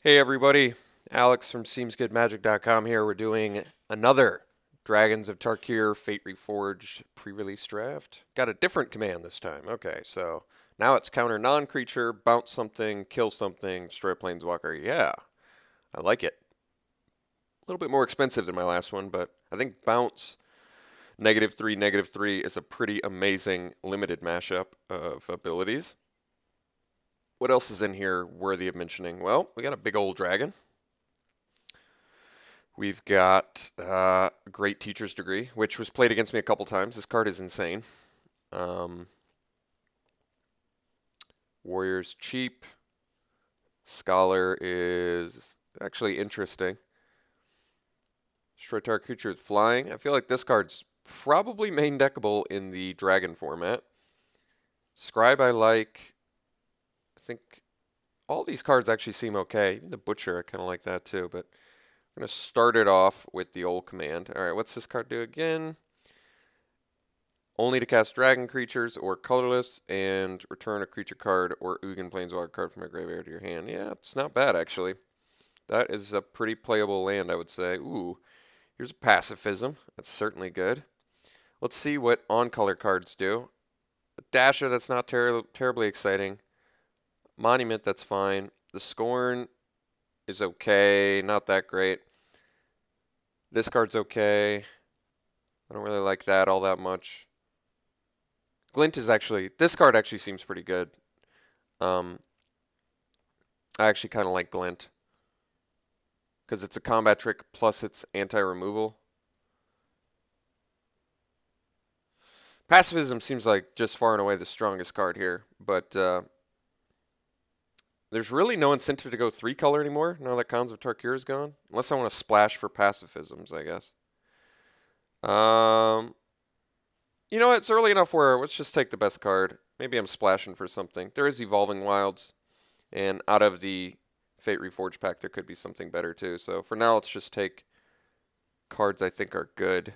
Hey everybody, Alex from SeemsGoodMagic.com here. We're doing another Dragons of Tarkir Fate Reforged pre-release draft. Got a different command this time. Okay, so now it's counter non-creature, bounce something, kill something, destroy a planeswalker. Yeah, I like it. A little bit more expensive than my last one, but I think bounce -3/-3 is a pretty amazing limited mashup of abilities. What else is in here worthy of mentioning? Well, we got a big old dragon. We've got Great Teacher's Degree, which was played against me a couple times. This card is insane. Um, Warrior's cheap. Scholar is actually interesting. Destroy target creature with flying. I feel like this card's probably main deckable in the dragon format. Scribe I like. I think all these cards actually seem okay. Even the Butcher, I kind of like that too, but I'm going to start it off with the old command. All right, what's this card do again? Only to cast dragon creatures or colorless and return a creature card or Ugin Planeswalker card from your graveyard to your hand. Yeah, it's not bad actually. That is a pretty playable land, I would say. Ooh, here's a Pacifism. That's certainly good. Let's see what on-color cards do. A Dasher, that's not terribly exciting. Monument, that's fine. The Scorn is okay, not that great. This card's okay. I don't really like that all that much. Glint is actually, this card actually seems pretty good. I actually kind of like Glint because it's a combat trick plus it's anti-removal. Pacifism seems like just far and away the strongest card here, but there's really no incentive to go 3-color anymore now that Khans of Tarkir is gone, unless I want to splash for Pacifisms, I guess. You know what? It's early enough where let's just take the best card. Maybe I'm splashing for something. There is Evolving Wilds, and out of the Fate Reforged pack, there could be something better too. So for now, let's just take cards I think are good.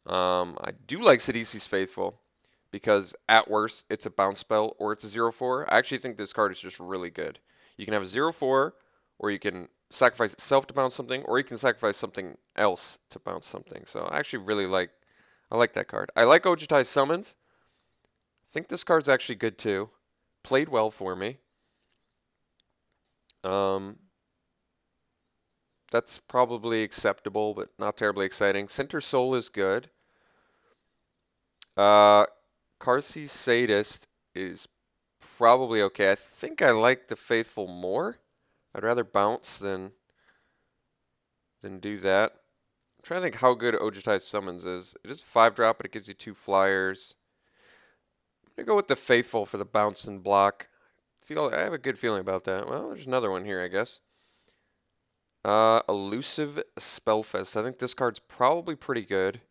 I do like Sidisi's Faithful because at worst, it's a bounce spell or it's a 0/4. I actually think this card is just really good. You can have a 0/4, or you can sacrifice itself to bounce something, or you can sacrifice something else to bounce something. So I actually really like I like that card. I like Ojutai's Summons. I think this card's actually good too. Played well for me. That's probably acceptable, but not terribly exciting. Center Soul is good. Karsi Sadist is probably okay. I think I like the Faithful more. I'd rather bounce than do that. I'm trying to think how good Ojutai's Summons is. It is 5-drop, but it gives you 2 flyers. I'm going to go with the Faithful for the bounce and block. I have a good feeling about that. Well, there's another one here, I guess. Elusive Spellfest. I think this card's probably pretty good.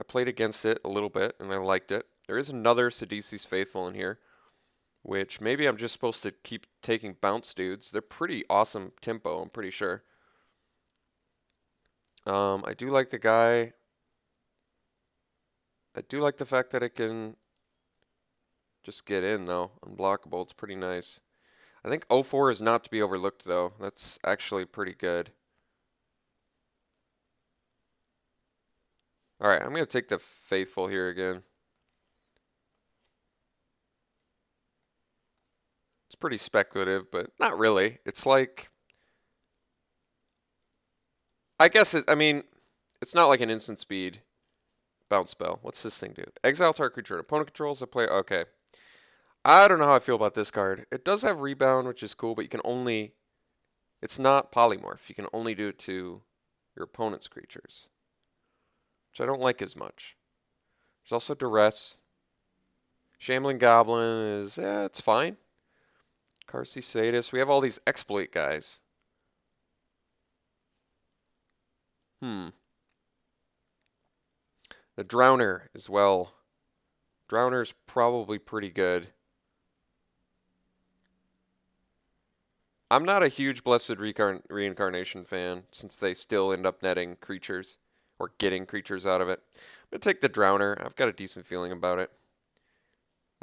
I played against it a little bit, and I liked it. There is another Sidisi's Faithful in here, which maybe I'm just supposed to keep taking bounce dudes. They're pretty awesome tempo, I'm pretty sure. I do like the guy. I do like the fact that it can just get in, though. Unblockable. It's pretty nice. I think 0/4 is not to be overlooked, though. That's actually pretty good. All right, I'm going to take the Faithful here again. It's pretty speculative, but not really. It's like, I guess I mean, it's not like an instant speed bounce spell. What's this thing do? Exile target creature. Opponent controls a player. Okay. I don't know how I feel about this card. It does have rebound, which is cool, but you can only, it's not polymorph. You can only do it to your opponent's creatures, which I don't like as much. There's also duress. Shambling Goblin is, it's fine. Karsi Sadist. We have all these exploit guys. The Drowner as well. Drowner's probably pretty good. I'm not a huge Blessed Reincarnation fan, since they still end up netting creatures, or getting creatures out of it. I'm going to take the Drowner. I've got a decent feeling about it.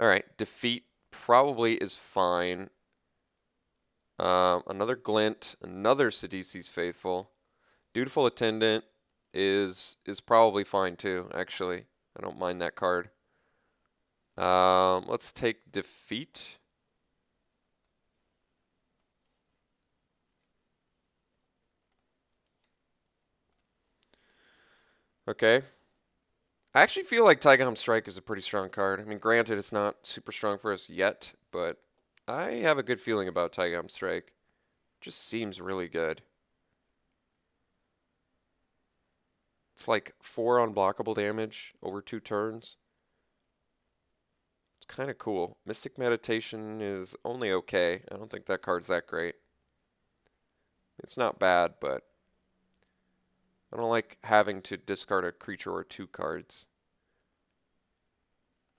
Alright, Defeat probably is fine. Another Glint, another Sidisi's Faithful. Dutiful Attendant is probably fine too, actually. I don't mind that card. Let's take Defeat. Okay. I actually feel like Taigam Strike is a pretty strong card. I mean, granted, it's not super strong for us yet, but I have a good feeling about Taigam Strike. Just seems really good. It's like 4 unblockable damage over 2 turns. It's kind of cool. Mystic Meditation is only okay. I don't think that card's that great. It's not bad, but I don't like having to discard a creature or 2 cards.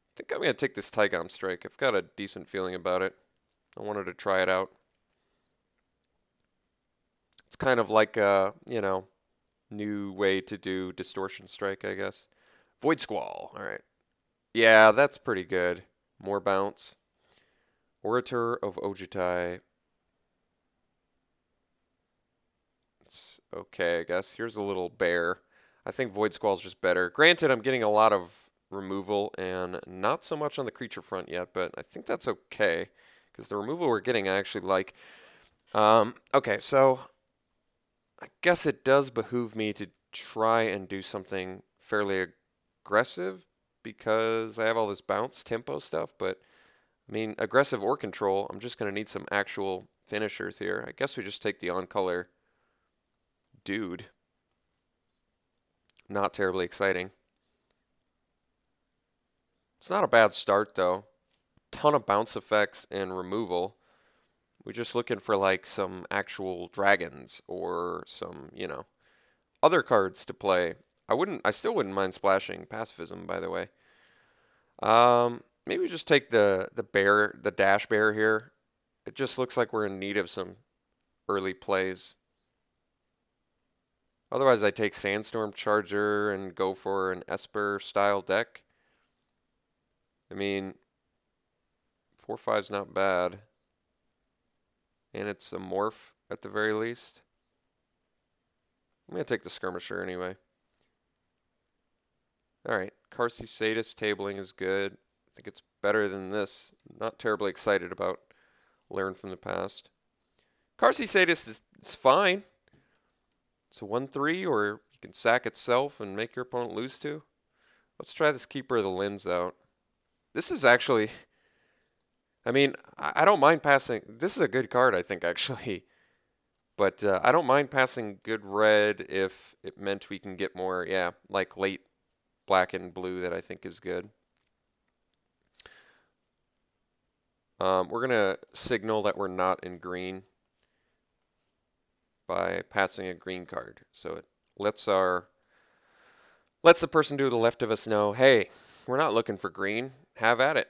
I think I'm going to take this Taigam Strike. I've got a decent feeling about it. I wanted to try it out. It's kind of like a, new way to do Distortion Strike, I guess. Void Squall. All right. Yeah, that's pretty good. More bounce. Orator of Ojutai. It's okay, I guess. Here's a little bear. I think Void Squall's just better. Granted, I'm getting a lot of removal and not so much on the creature front yet, but I think that's okay because the removal we're getting I actually like. Okay, so I guess it does behoove me to try and do something fairly aggressive because I have all this bounce tempo stuff, but I mean, aggressive or control, I'm just going to need some actual finishers here. I guess we just take the on-color dude. Not terribly exciting. It's not a bad start, though. Ton of bounce effects and removal. We're just looking for like some actual dragons or some, other cards to play. I still wouldn't mind splashing pacifism, by the way. Maybe just take the bear, the dash bear here. It just looks like we're in need of some early plays. Otherwise, I take Sandstorm Charger and go for an Esper style deck. I mean, 4/5's not bad. And it's a morph at the very least. I'm going to take the Skirmisher anyway. Alright, Karsi Sadist tabling is good. I think it's better than this. Not terribly excited about Learn from the Past. Karsi Sadist is fine. It's a 1/3, or you can sack itself and make your opponent lose 2. Let's try this Keeper of the Lens out. This is actually, I mean, I don't mind passing. This is a good card, I think, actually. But I don't mind passing good red if it meant we can get more, like late black and blue that I think is good. We're going to signal that we're not in green by passing a green card. So it lets the person to the left of us know, hey, we're not looking for green. Have at it.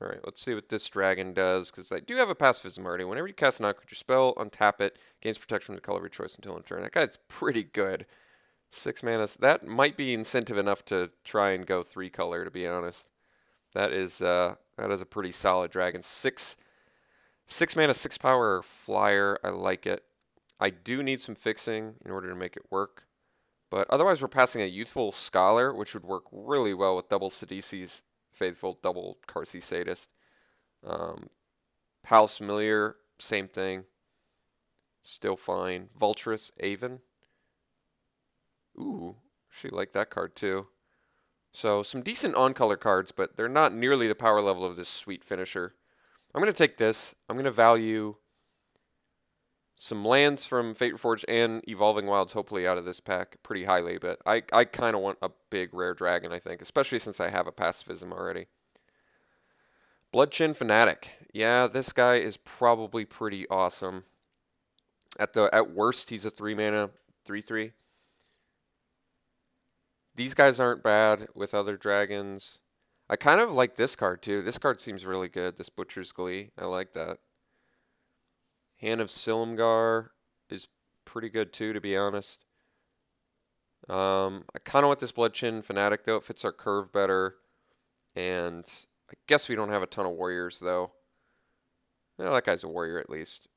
All right, let's see what this dragon does, because I do have a pacifism already. Whenever you cast a non-creature spell, untap it, gains protection from the color of your choice until end turn. That guy's pretty good. 6 mana. That might be incentive enough to try and go 3 color, to be honest. That is a pretty solid dragon. 6 mana, 6 power flyer. I like it. I do need some fixing in order to make it work. But otherwise, we're passing a Youthful Scholar, which would work really well with double Sidisi's Faithful, double Karsi Sadist. Palace Familiar, same thing. Still fine. Vulturous Aven. Ooh, she liked that card too. So some decent on-color cards, but they're not nearly the power level of this sweet finisher. I'm going to take this. I'm going to value some lands from Fate Reforged and Evolving Wilds, hopefully out of this pack, pretty highly. But I kind of want a big rare dragon, I think, especially since I have a pacifism already. Bloodchin Fanatic. Yeah, this guy is probably pretty awesome. At worst, he's a 3 mana 3/3. These guys aren't bad with other dragons. I kind of like this card too. This card seems really good. This Butcher's Glee. I like that. Hand of Silumgar is pretty good too, to be honest. I kind of want this Bloodchin Fanatic though. It fits our curve better. And I guess we don't have a ton of warriors though. Well, that guy's a warrior at least.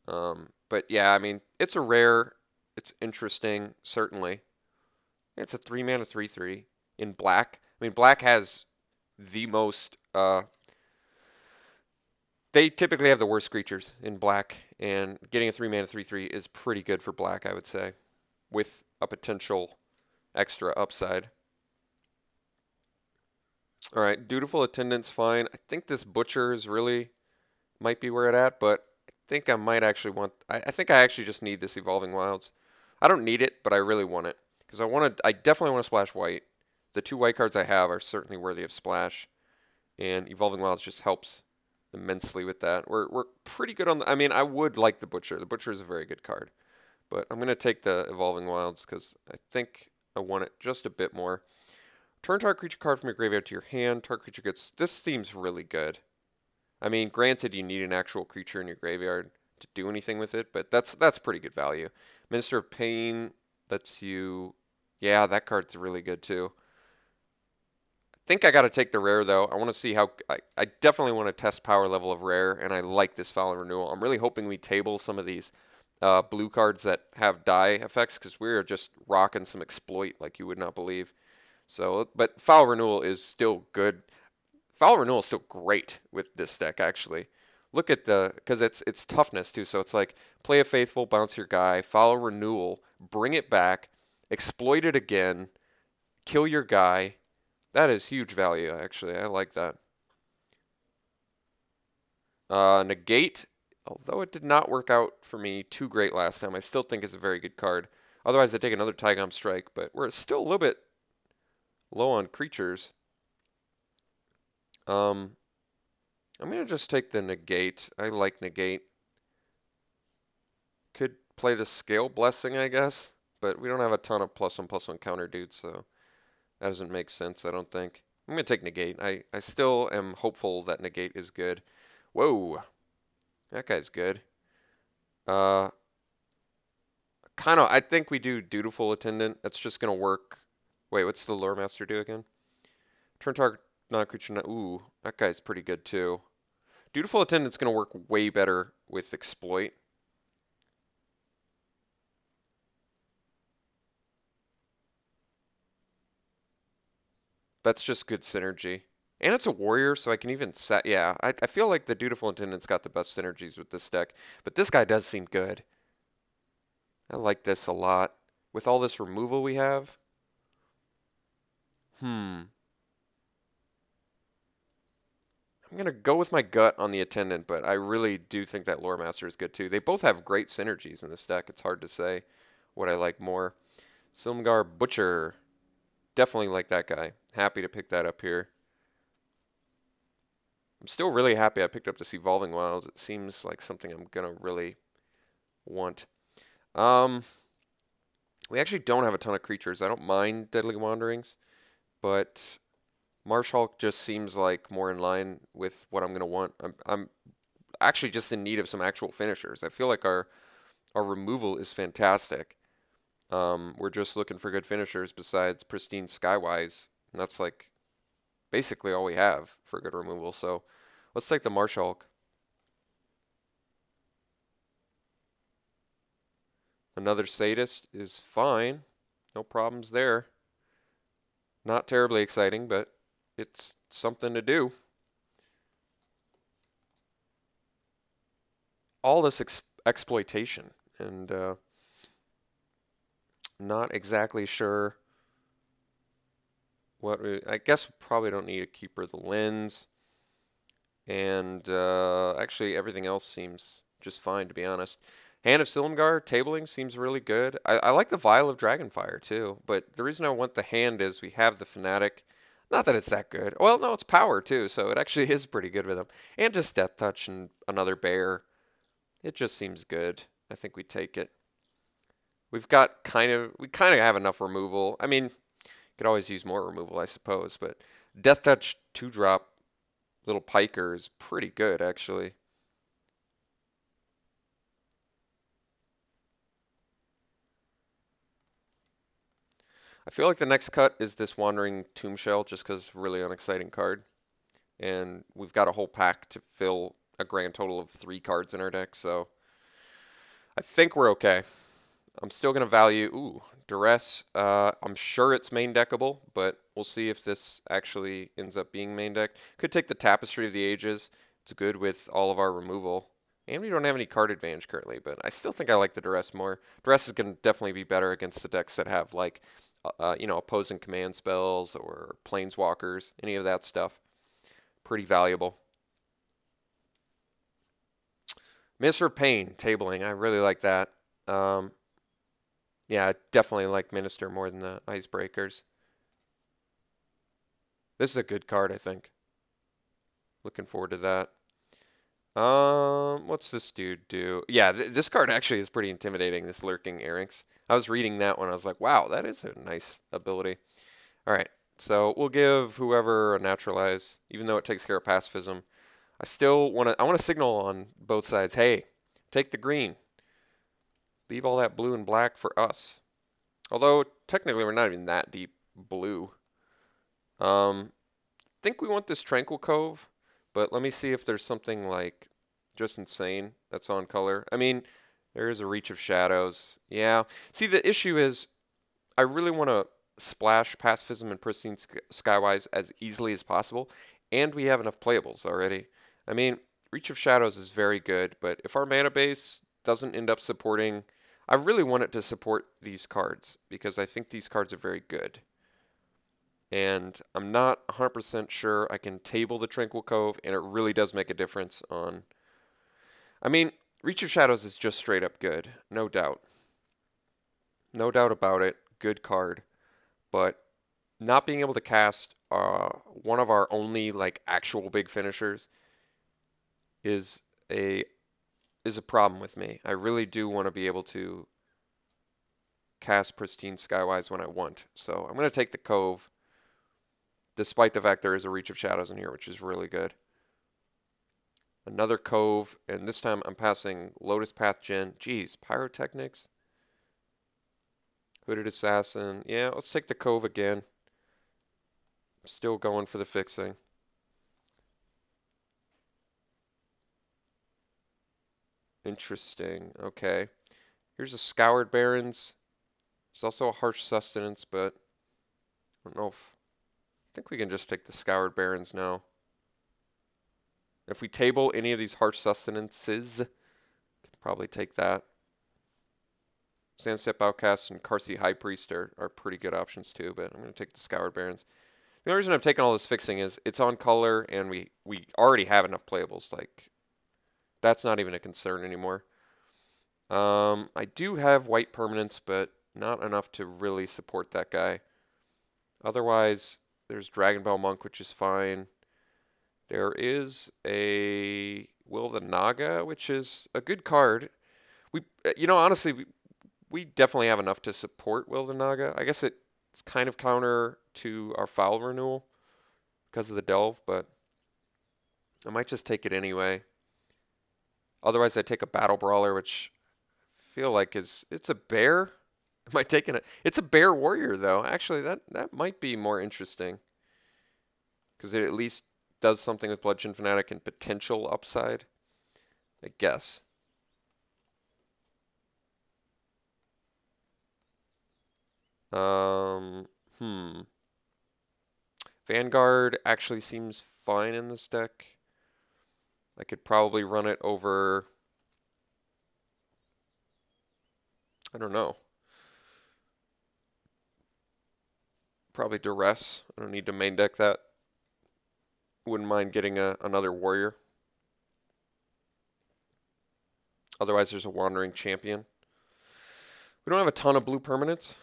But yeah, I mean, it's a rare. It's interesting, certainly. It's a 3 mana 3/3 in black. I mean, black has the most. They typically have the worst creatures in black, and getting a 3 mana 3/3 is pretty good for black, I would say, with a potential extra upside. All right, Dutiful Attendant's fine. I think this Butcher is really might be where it at, but I think I might actually want. I think I actually just need this Evolving Wilds. I don't need it, but I really want it because I definitely want to splash white. The 2 white cards I have are certainly worthy of splash, and Evolving Wilds just helps immensely with that. We're pretty good on the. I mean, I would like the Butcher. The Butcher is a very good card, but I'm gonna take the Evolving Wilds because I think I want it just a bit more. Turn target creature card from your graveyard to your hand. Target creature gets. This seems really good. I mean, granted, you need an actual creature in your graveyard to do anything with it, but that's pretty good value. Minister of Pain lets you. Yeah, that card's really good too. I think I got to take the rare though. I want to see how. I definitely want to test power level of rare, and I like this Foul Renewal. I'm really hoping we table some of these blue cards that have die effects because we're just rocking some exploit like you would not believe. So, but Foul Renewal is still good. Foul Renewal is still great with this deck, actually. Look at the, because it's toughness too. So it's like play a Faithful, bounce your guy, Foul Renewal, bring it back, exploit it again, kill your guy. That is huge value, actually. I like that. Negate, although it did not work out for me too great last time, I still think it's a very good card. Otherwise, I'd take another Tygom Strike, but we're still a little bit low on creatures. I'm going to just take the Negate. I like Negate. Could play the Scale Blessing, I guess, but we don't have a ton of +1/+1 counter dudes, so that doesn't make sense, I don't think. I'm going to take Negate. I still am hopeful that Negate is good. Whoa. That guy's good. I think we do Dutiful Attendant. That's just going to work. Wait, what's the Lore Master do again? Turn target non-creature. Ooh, that guy's pretty good too. Dutiful Attendant's going to work way better with Exploit. That's just good synergy. And it's a warrior, so I can even set. Yeah, I feel like the Dutiful Attendant's got the best synergies with this deck. But this guy does seem good. I like this a lot. With all this removal we have. I'm going to go with my gut on the Attendant, but I really do think that Lore Master is good too. They both have great synergies in this deck. It's hard to say what I like more. Silumgar Butcher. Definitely like that guy. Happy to pick that up here. I'm still really happy I picked up this Evolving Wilds. It seems like something I'm going to really want. We actually don't have a ton of creatures. I don't mind Deadly Wanderings, but Marshhawk just seems like more in line with what I'm going to want. I'm actually just in need of some actual finishers. I feel like our removal is fantastic. We're just looking for good finishers besides Pristine Skywise, and that's like basically all we have for good removal. So let's take the Marshhawk. Another Sadist is fine. No problems there. Not terribly exciting, but it's something to do. All this exploitation, and not exactly sure what I guess we probably don't need a Keeper of the Lens, and actually everything else seems just fine, to be honest. Hand of Silumgar tabling seems really good. I like the Vial of Dragonfire too, but the reason I want the hand is we have the Fanatic. Not that it's that good. Well, no, it's power too, so it actually is pretty good with them. And just Death Touch and another bear. It just seems good. I think we take it. We kind of have enough removal. I mean, could always use more removal, I suppose, but Death Touch 2-drop little piker is pretty good, actually. I feel like the next cut is this Wandering Tomb Shell, just because it's a really unexciting card. And we've got a whole pack to fill a grand total of 3 cards in our deck, so I think we're okay. I'm still going to value, ooh, Duress. I'm sure it's main deckable, but we'll see if this actually ends up being main deck. Could take the Tapestry of the Ages. It's good with all of our removal. And we don't have any card advantage currently, but I still think I like the Duress more. Duress is going to definitely be better against the decks that have, like, opposing command spells or planeswalkers, any of that stuff. Pretty valuable. Minister of Pain, tabling. I really like that. Yeah, I definitely like Minister more than the Icebreakers. This is a good card, I think. Looking forward to that. What's this dude do? Yeah, this card actually is pretty intimidating, this Lurking Erynx. I was reading that one, I was like, wow, that is a nice ability. Alright, so we'll give whoever a Naturalize, even though it takes care of pacifism. I want to signal on both sides, hey, take the green. Leave all that blue and black for us. Although, technically, we're not even that deep blue. Think we want this Tranquil Cove, but let me see if there's something, like, just insane that's on color. I mean, there is a Reach of Shadows. Yeah. See, the issue is, I really want to splash Pacifism and Pristine Skywise as easily as possible, and we have enough playables already. I mean, Reach of Shadows is very good, but if our mana base doesn't end up supporting... I really want it to support these cards, because I think these cards are very good. And I'm not 100% sure I can table the Tranquil Cove, and it really does make a difference on... I mean, Reach of Shadows is just straight up good, no doubt. No doubt about it, good card. But not being able to cast one of our only, like, actual big finishers is a problem with me. I really do want to be able to cast Pristine Skywise when I want. So I'm going to take the Cove, despite the fact there is a Reach of Shadows in here, which is really good. Another Cove, and this time I'm passing Lotus Path Djinn. Jeez, Pyrotechnics? Hooded Assassin. Yeah, let's take the Cove again. Still going for the fixing. Interesting. Okay. Here's a Scoured Barrens. There's also a Harsh Sustenance, but I don't know if... I think we can just take the Scoured Barrens now. If we table any of these Harsh Sustenances, can probably take that. Sandstep Outcast and Karsi High Priest are pretty good options too, but I'm going to take the Scoured Barrens. The only reason I'm taking all this fixing is it's on color, and we already have enough playables. Like, that's not even a concern anymore. I do have white permanents, but not enough to really support that guy. Otherwise, there's Dragon Bell Monk, which is fine. There is a Will of the Naga, which is a good card. Honestly, we definitely have enough to support Will of the Naga. I guess it's kind of counter to our Foul Renewal because of the Delve, but I might just take it anyway. Otherwise, I take a Battle Brawler, which I feel like it's a bear. Am I taking it? It's a bear warrior, though. Actually, that might be more interesting because it at least does something with Bludgeon Fanatic and potential upside, I guess. Vanguard actually seems fine in this deck. I could probably run it over... I don't know. Probably Duress. I don't need to main deck that. Wouldn't mind getting another warrior. Otherwise, there's a Wandering Champion. We don't have a ton of blue permanents,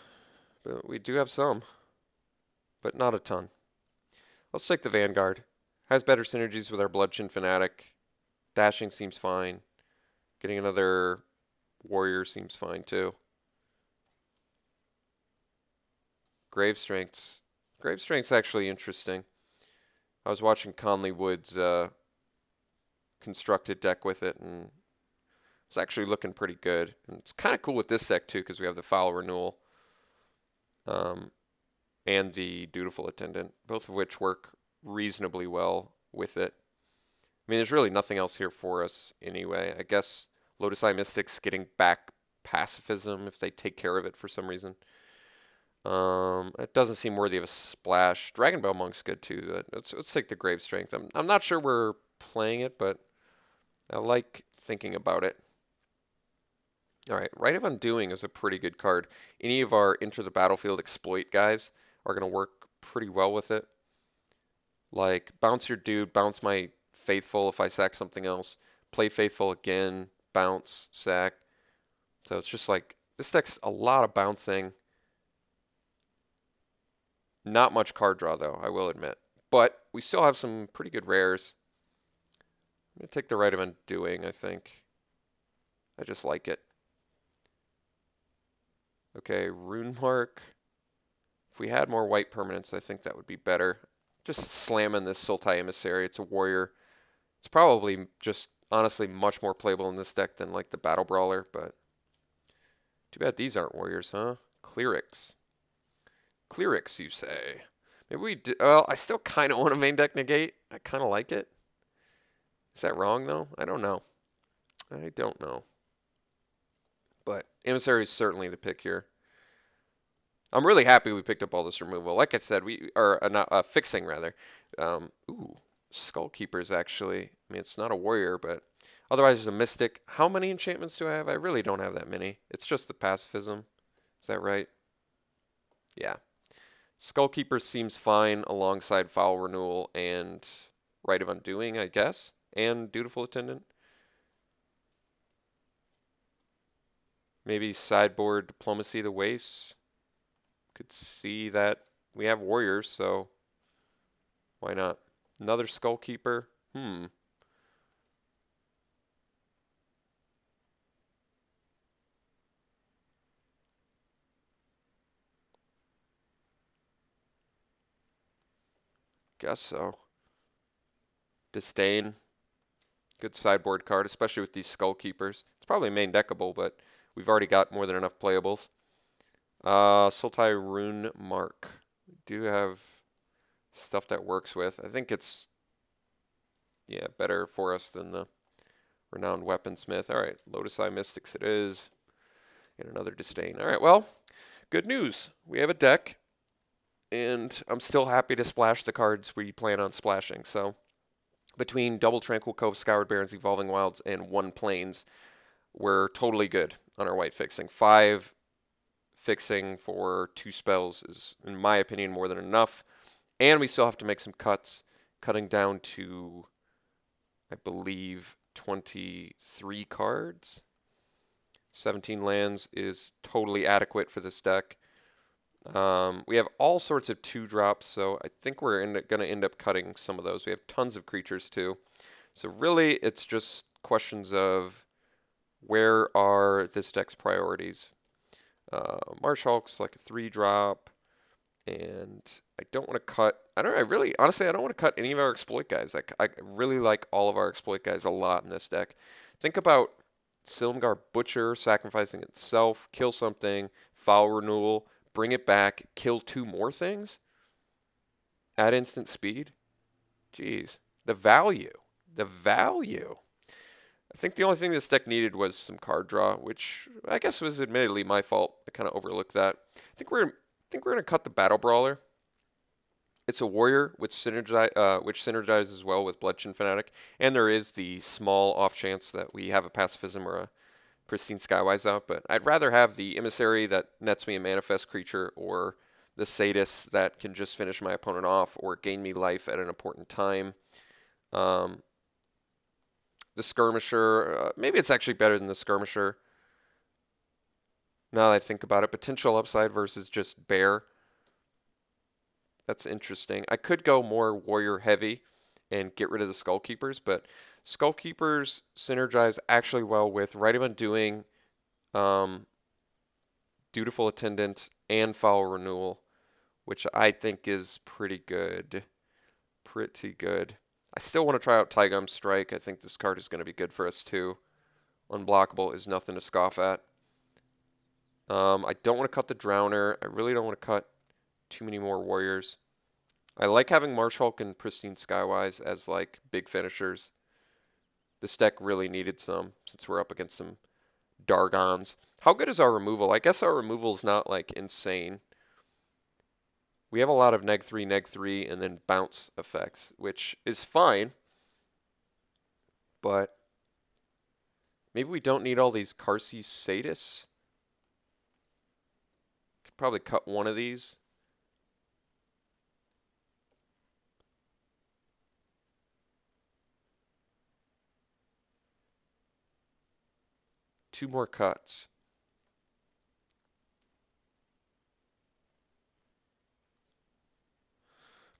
but we do have some. But not a ton. Let's take the Vanguard. Has better synergies with our Bludgeon Fanatic. Dashing seems fine. Getting another warrior seems fine too. Grave Strength's actually interesting. I was watching Conley Wood's constructed deck with it, and it's actually looking pretty good. And it's kind of cool with this deck too, because we have the Foul Renewal and the Dutiful Attendant, both of which work reasonably well with it. I mean, there's really nothing else here for us anyway. I guess Lotus Eye Mystics getting back pacifism if they take care of it for some reason. It doesn't seem worthy of a splash. Dragon Bell Monk's good too. Let's take the Grave Strength. I'm not sure we're playing it, but I like thinking about it. All right, Rite of Undoing is a pretty good card. Any of our Enter the Battlefield exploit guys are going to work pretty well with it. Like, bounce your dude, bounce my Faithful if I sack something else, play Faithful again, bounce, sack. So it's just like, this deck's a lot of bouncing. Not much card draw, though, I will admit. But we still have some pretty good rares. I'm going to take the Rite of Undoing, I think. I just like it. Okay, Rune Mark. If we had more white permanents, I think that would be better. Just slamming this Sultai Emissary. It's a warrior. It's probably just, honestly, much more playable in this deck than, like, the Battle Brawler, but too bad these aren't warriors, huh? Clerics. Clerics, you say? Maybe we do. Well, I still kind of want to main deck Negate. I kind of like it. Is that wrong, though? I don't know. I don't know. But Emissary is certainly the pick here. I'm really happy we picked up all this removal. Like I said, we are not fixing rather. Ooh, Skull Keepers actually. I mean, it's not a warrior, but otherwise there's a mystic. How many enchantments do I have? I really don't have that many. It's just the pacifism. Is that right? Yeah. Skull Keepers seems fine alongside Foul Renewal and Rite of Undoing, I guess, and Dutiful Attendant. Maybe sideboard Diplomacy of the Wastes. Could see that we have warriors, so why not? Another Skull Keeper. Guess so. Disdain. Good sideboard card, especially with these Skull Keepers. It's probably main deckable, but we've already got more than enough playables. Sultai Rune Mark. We do have stuff that works with. I think it's, yeah, better for us than the Renowned Weaponsmith. All right, Lotus Eye Mystics it is. And another Disdain. All right, well, good news. We have a deck, and I'm still happy to splash the cards we plan on splashing. So between Double Tranquil Cove, Scoured Barrens, Evolving Wilds, and 1 Plains, we're totally good on our white fixing. 5 fixing for 2 spells is, in my opinion, more than enough. And we still have to make some cuts, cutting down to, I believe, 23 cards. 17 lands is totally adequate for this deck. We have all sorts of 2-drops, so I think we're going to end up cutting some of those. We have tons of creatures, too. So really, it's just questions of where are this deck's priorities. Marsh Hulk's like a 3-drop, and I don't want to cut, honestly, I don't want to cut any of our exploit guys. I really like all of our exploit guys a lot in this deck. Think about Silumgar Butcher sacrificing itself, kill something, Foul Renewal, bring it back, kill 2 more things, add instant speed. Jeez, the value. I think the only thing this deck needed was some card draw, which I guess was admittedly my fault. I kind of overlooked that. I think we're gonna cut the Battle Brawler. It's a warrior which synergizes well with Bludgeon Fanatic, and there is the small off chance that we have a Pacifism or a Pristine Skywise out. But I'd rather have the Emissary that nets me a Manifest creature, or the Sadist that can just finish my opponent off or gain me life at an important time. The Skirmisher, maybe it's actually better than the Skirmisher. Now that I think about it, potential upside versus just Bear. That's interesting. I could go more warrior heavy and get rid of the Skull Keepers, but Skull Keepers synergize actually well with Rite of Undoing, Dutiful Attendant, and Foul Renewal, which I think is pretty good. I still want to try out Taigum Strike. I think this card is going to be good for us too. Unblockable is nothing to scoff at. I don't want to cut the Drowner. I really don't want to cut too many more warriors. I like having Marsh Hulk and Pristine Skywise as like big finishers. This deck really needed some since we're up against some Dargons. How good is our removal? I guess our removal is not like insane. We have a lot of neg 3, and then bounce effects, which is fine. But maybe we don't need all these Karsi Sadis. Could probably cut one of these. Two more cuts.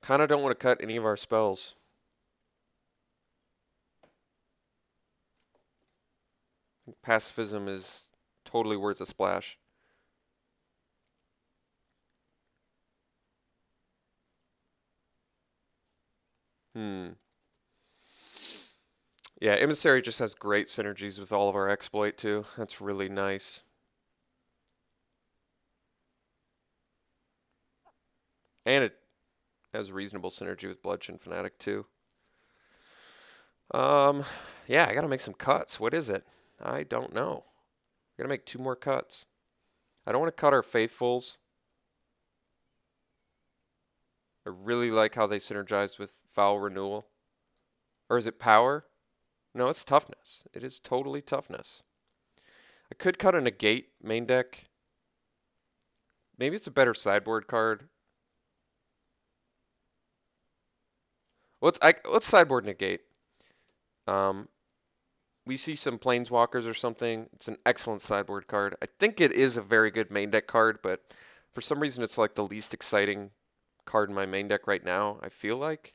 Kind of don't want to cut any of our spells. Pacifism is totally worth a splash. Yeah, Emissary just has great synergies with all of our exploit too. That's really nice. And it has reasonable synergy with Bludgeon Fanatic too. Yeah, I gotta make some cuts. What is it? I don't know. I gotta make 2 more cuts. I don't want to cut our Faithfuls. I really like how they synergize with Foul Renewal. Or is it Power? No, it's Toughness. It is totally Toughness. I could cut a Negate main deck. Maybe it's a better sideboard card. Let's sideboard Negate. We see some Planeswalkers or something. It's an excellent sideboard card. I think it is a very good main deck card, but for some reason it's like the least exciting card in my main deck right now, I feel like.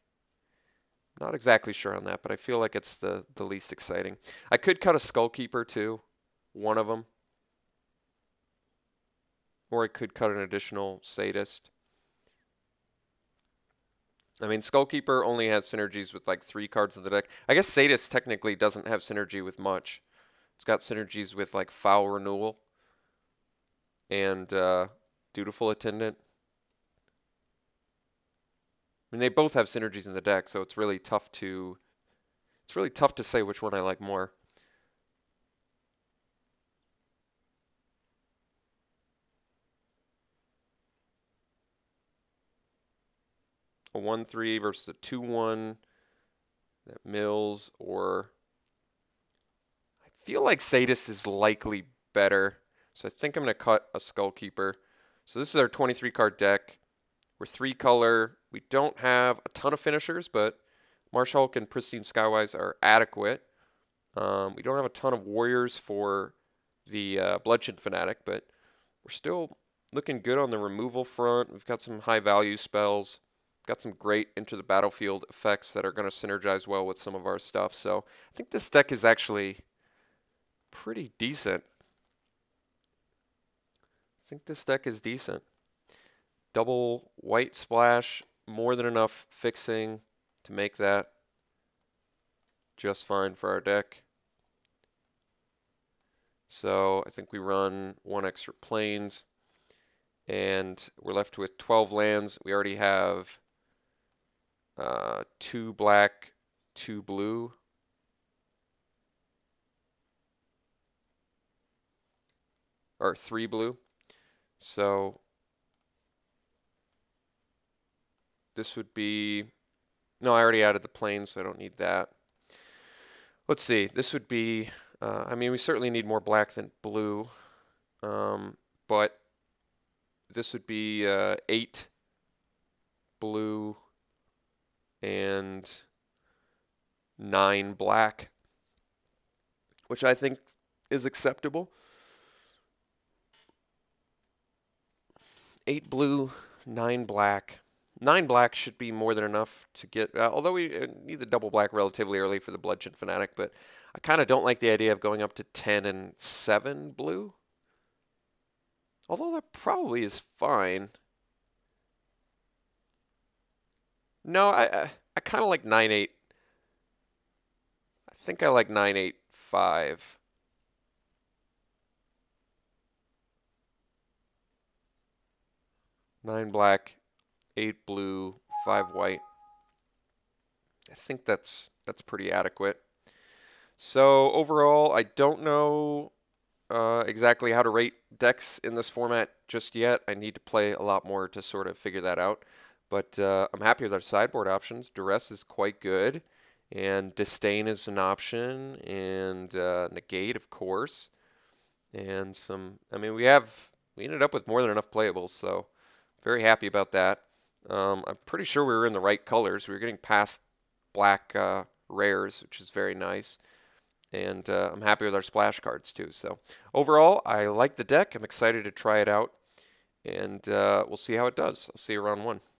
Not exactly sure on that, but I feel like it's the least exciting. I could cut a Skullkeeper too, one of them. Or I could cut an additional Sadist. I mean, Skullkeeper only has synergies with like 3 cards in the deck. I guess Sadist technically doesn't have synergy with much. It's got synergies with like Foul Renewal and Dutiful Attendant. I mean, they both have synergies in the deck, so it's really tough to say which one I like more. A 1/3 versus a 2/1 that mills, or I feel like Sadist is likely better, so I think I'm going to cut a Skullkeeper. So this is our 23 card deck. We're 3 color. We don't have a ton of finishers, but Marshhulk and Pristine Skywise are adequate. We don't have a ton of warriors for the Bludgeon Fanatic, but we're still looking good on the removal front. We've got some high value spells. Got some great into the battlefield effects that are going to synergize well with some of our stuff. So I think this deck is actually pretty decent. I think this deck is decent. Double white splash, more than enough fixing to make that just fine for our deck. So I think we run 1 extra planes, and we're left with 12 lands. We already have 2 black, 2 blue. Or 3 blue. So this would be, no, I already added the planes, so I don't need that. Let's see, this would be, I mean, we certainly need more black than blue, but this would be 8 blue and 9 black, which I think is acceptable. 8 blue, 9 black. 9 black should be more than enough to get, although we need the double black relatively early for the Bludgeon Fanatic, but I kind of don't like the idea of going up to 10 and 7 blue. Although that probably is fine. No, I kind of like 9-8. I think I like 9-8-5. Nine black, 8 blue, 5 white. I think that's pretty adequate. So overall, I don't know exactly how to rate decks in this format just yet. I need to play a lot more to sort of figure that out. But I'm happy with our sideboard options. Duress is quite good, and Disdain is an option, and Negate, of course, and some. I mean, we ended up with more than enough playables, so very happy about that. I'm pretty sure we were in the right colors. We were getting past black rares, which is very nice. And I'm happy with our splash cards too. So overall, I like the deck. I'm excited to try it out, and we'll see how it does. I'll see you around 1.